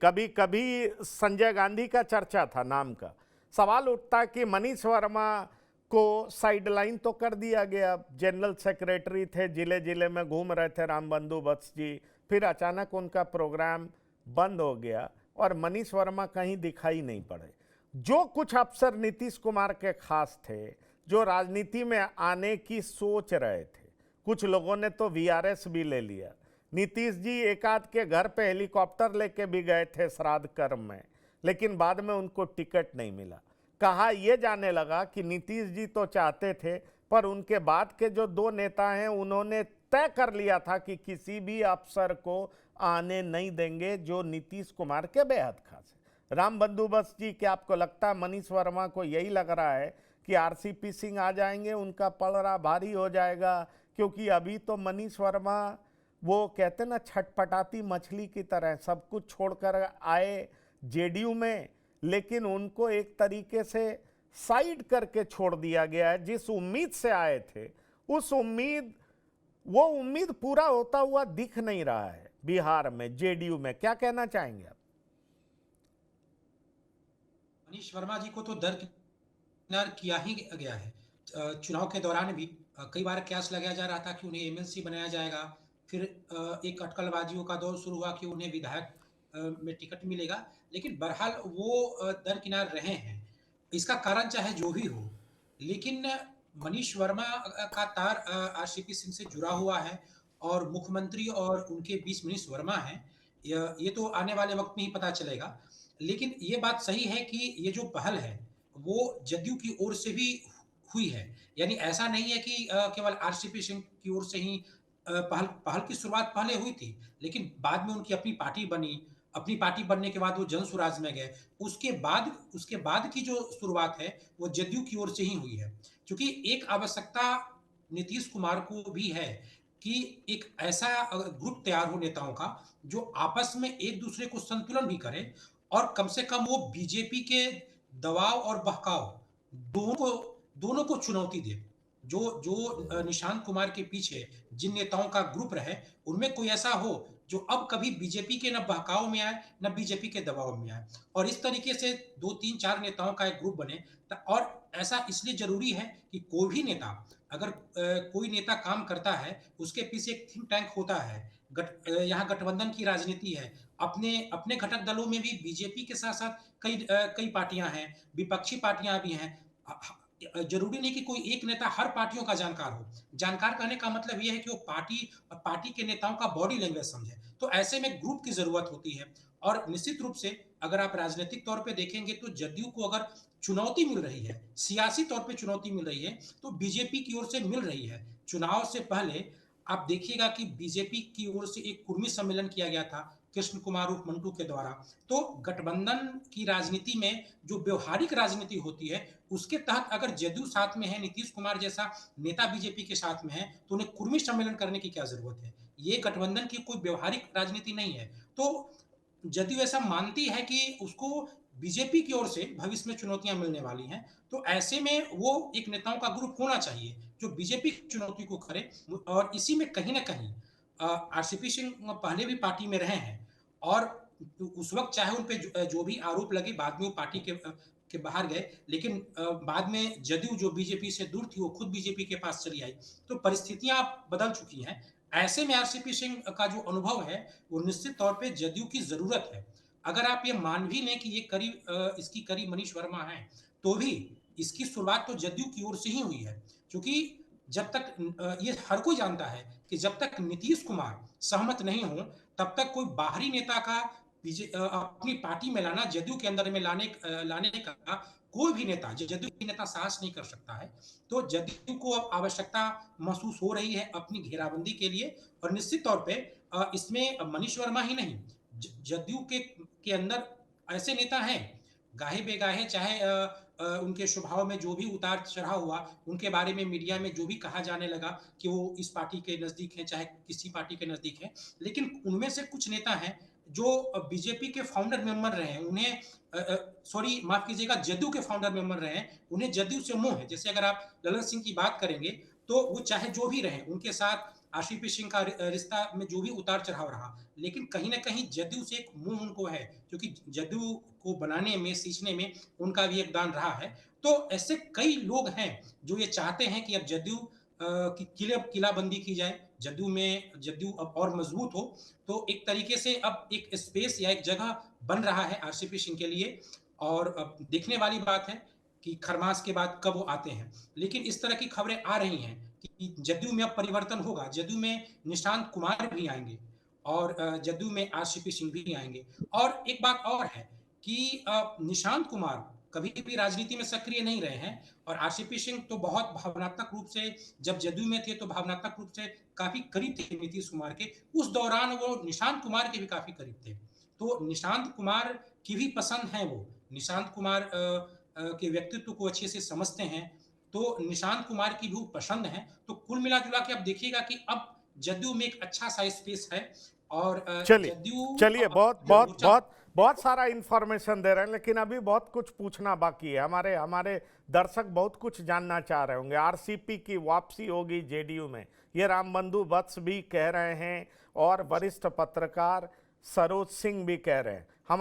कभी कभी संजय गांधी का चर्चा था नाम का। सवाल उठता कि मनीष वर्मा को साइडलाइन तो कर दिया गया, जनरल सेक्रेटरी थे, जिले जिले में घूम रहे थे रामबंधु वत्स जी, फिर अचानक उनका प्रोग्राम बंद हो गया और मनीष वर्मा कहीं दिखाई नहीं पड़े। जो कुछ अफसर नीतीश कुमार के खास थे, जो राजनीति में आने की सोच रहे थे, कुछ लोगों ने तो वीआरएस भी ले लिया। नीतीश जी एक आध के घर पे हेलीकॉप्टर लेके भी गए थे श्राद्ध कर्म में, लेकिन बाद में उनको टिकट नहीं मिला। कहा यह जाने लगा कि नीतीश जी तो चाहते थे, पर उनके बाद के जो दो नेता हैं उन्होंने तय कर लिया था कि किसी भी अफसर को आने नहीं देंगे जो नीतीश कुमार के बेहद खास है। राम बंदोबस्त जी, क्या आपको लगता है मनीष वर्मा को यही लग रहा है कि आरसीपी सिंह आ जाएंगे, उनका पलड़ा भारी हो जाएगा? क्योंकि अभी तो मनीष वर्मा वो कहते ना छटपटाती मछली की तरह सब कुछ छोड़कर आए जेडीयू में, लेकिन उनको एक तरीके से साइड करके छोड़ दिया गया है। जिस उम्मीद से आए थे उस वो उम्मीद पूरा होता हुआ दिख नहीं रहा है बिहार में, जेडीयू में। क्या कहना चाहेंगे आप? मनीष वर्मा जी को तो दरकिनार किया ही गया है। चुनाव के दौरान भी कई बार कयास लगाया जा रहा था कि उन्हें एमएलसी बनाया जाएगा। फिर एक अटकलबाजियों का दौर शुरू हुआ कि उन्हें विधायक में टिकट मिलेगा, लेकिन बहरहाल वो दरकिनार रहे हैं। इसका कारण चाहे जो भी हो, लेकिन मनीष वर्मा का तार आरसीपी सिंह से जुड़ा हुआ है और मुख्यमंत्री और उनके बीच मनीष वर्मा हैं। ये तो आने वाले वक्त में ही पता चलेगा। लेकिन ये बात सही है कि ये जो पहल है वो जदयू की ओर से भी हुई है। यानी ऐसा नहीं है कि केवल आरसीपी सिंह की ओर से ही पहल पहल की शुरुआत पहले हुई थी, लेकिन बाद में उनकी अपनी पार्टी बनी। अपनी पार्टी बनने के बाद वो जन स्वराज में गए। उसके बाद की जो शुरुआत है वो जदयू की ओर से ही हुई है। क्योंकि एक आवश्यकता नीतीश कुमार को भी है कि एक ऐसा ग्रुप तैयार हो नेताओं का जो आपस में एक दूसरे को संतुलन भी करे और कम से कम वो बीजेपी के दबाव और बहकाव दोनों को दोनों को चुनौती दे। जो जो निशांत कुमार के पीछे जिन नेताओं का ग्रुप रहे, उनमें कोई ऐसा हो जो अब कभी बीजेपी के न बहकाव में आए न बीजेपी के दबाव में आए। और इस तरीके से 2-3-4 नेताओं का एक ग्रुप बने। और ऐसा इसलिए जरूरी है कि कोई भी नेता, अगर कोई नेता काम करता है, उसके पीछे एक थिंक टैंक होता है। यहाँ गठबंधन की राजनीति है। अपने अपने घटक दलों में भी बीजेपी के साथ साथ कई पार्टियां हैं, विपक्षी पार्टियां भी हैं। जरूरी नहीं कि कोई एक नेता हर पार्टियों का जानकार हो। जानकार कहने का मतलब यह है कि वो पार्टी के नेताओं का बॉडी लैंग्वेज समझे। तो ऐसे में ग्रुप की जरूरत होती है। और निश्चित रूप से अगर आप राजनीतिक तौर पे देखेंगे तो जदयू को अगर चुनौती मिल रही है, सियासी तौर पे चुनौती मिल रही है, तो बीजेपी की ओर से मिल रही है। चुनाव से पहले आप देखिएगा कि बीजेपी की ओर से एक कुर्मी सम्मेलन किया गया था कृष्ण कुमार उर्फ मंटू के द्वारा। तो गठबंधन की राजनीति में जो व्यवहारिक राजनीति होती है, उसके तहत अगर जदयू साथ में है, नीतीश कुमार जैसा नेता बीजेपी के साथ में है, तो उन्हें कुर्मी सम्मेलन करने की क्या जरूरत है? ये गठबंधन की कोई व्यवहारिक राजनीति नहीं है। तो जदयू ऐसा मानती है कि उसको बीजेपी की ओर से भविष्य में चुनौतियां मिलने वाली हैं। तो ऐसे में वो एक नेताओं का ग्रुप होना चाहिए जो बीजेपी की चुनौती को करे। और इसी में कहीं ना कहीं आरसीपी सिंह पहले भी पार्टी में रहे हैं। और उस वक्त चाहे उन पे जो भी आरोप लगे, बाद में वो पार्टी के बाहर गए, लेकिन बाद में जदयू जो बीजेपी से दूर थी वो खुद बीजेपी के पास चली आई। तो परिस्थितियां बदल चुकी हैं। ऐसे में आरसीपी सिंह का जो अनुभव है वो निश्चित तौर पे जदयू की जरूरत है। अगर आप ये मान भी लें कि ये इसकी करीब मनीष वर्मा है, तो भी इसकी शुरुआत तो जदयू की ओर से ही हुई है। क्योंकि जब तक ये हर कोई जानता है कि जब तक नीतीश कुमार सहमत नहीं हो, तब तक कोई बाहरी नेता का अपनी पार्टी में लाना, जदयू के अंदर में लाने का कोई भी नेता, जदयू के नेता साहस नहीं कर सकता है। तो जदयू को अब आवश्यकता महसूस हो रही है अपनी घेराबंदी के लिए। और निश्चित तौर पे इसमें मनीष वर्मा ही नहीं, जदयू के अंदर ऐसे नेता हैं, गाहे बेगाहे, चाहे उनके स्वभाव में जो भी उतार चढ़ाव हुआ, उनके बारे में मीडिया में जो भी कहा जाने लगा कि वो इस पार्टी के नजदीक हैं, चाहे किसी पार्टी के नजदीक हैं, लेकिन उनमें से कुछ नेता हैं जो बीजेपी के फाउंडर मेंबर रहे हैं। उन्हें सॉरी माफ कीजिएगा, जदयू के फाउंडर मेंबर रहे हैं, उन्हें जदयू से मोह है। जैसे अगर आप ललन सिंह की बात करेंगे, तो वो चाहे जो भी रहे, उनके साथ आरसीपी सिंह का रिश्ता में जो भी उतार चढ़ाव रहा, लेकिन कहीं ना कहीं जदयू से एक मुंह उनको है, क्योंकि जदयू को बनाने में, सींचने में उनका भी योगदान रहा है। तो ऐसे कई लोग हैं जो ये चाहते हैं कि अब जदयू की किलाबंदी की जाए, जदयू अब और मजबूत हो। तो एक तरीके से अब एक स्पेस या एक जगह बन रहा है आरसीपी सिंह के लिए। और अब देखने वाली बात है कि खरमास के बाद कब वो आते हैं। लेकिन इस तरह की खबरें आ रही हैं कि जदयू में अब परिवर्तन होगा, जदयू में निशांत कुमार भी आएंगे और जदयू में आरसीपी सिंह भी आएंगे। और एक बात और है कि निशांत कुमार कभी भी राजनीति में सक्रिय नहीं रहे हैं, और आरसीपी सिंह तो बहुत भावनात्मक रूप से, जब जदयू में थे तो भावनात्मक रूप से काफी करीब थे नीतीश कुमार के। उस दौरान वो निशांत कुमार के भी काफी करीब थे। तो निशांत कुमार की भी पसंद है वो, निशांत कुमार के व्यक्तित्व को अच्छे से समझते हैं, तो निशांत कुमार की भी पसंद है। तो कुल मिला जुला के अब देखिएगा कि अब जदयू में एक अच्छा सा स्पेस है। और चलिए जदयू चलिए, बहुत जो बहुत मोर्चा बहुत बहुत सारा इंफॉर्मेशन दे रहे हैं, लेकिन अभी बहुत कुछ पूछना बाकी है। हमारे हमारे दर्शक बहुत कुछ जानना चाह रहे होंगे। आरसीपी की वापसी होगी जेडीयू में, ये रामबंधु वत्स भी कह रहे हैं और वरिष्ठ पत्रकार सरोज सिंह भी कह रहे हैं। हम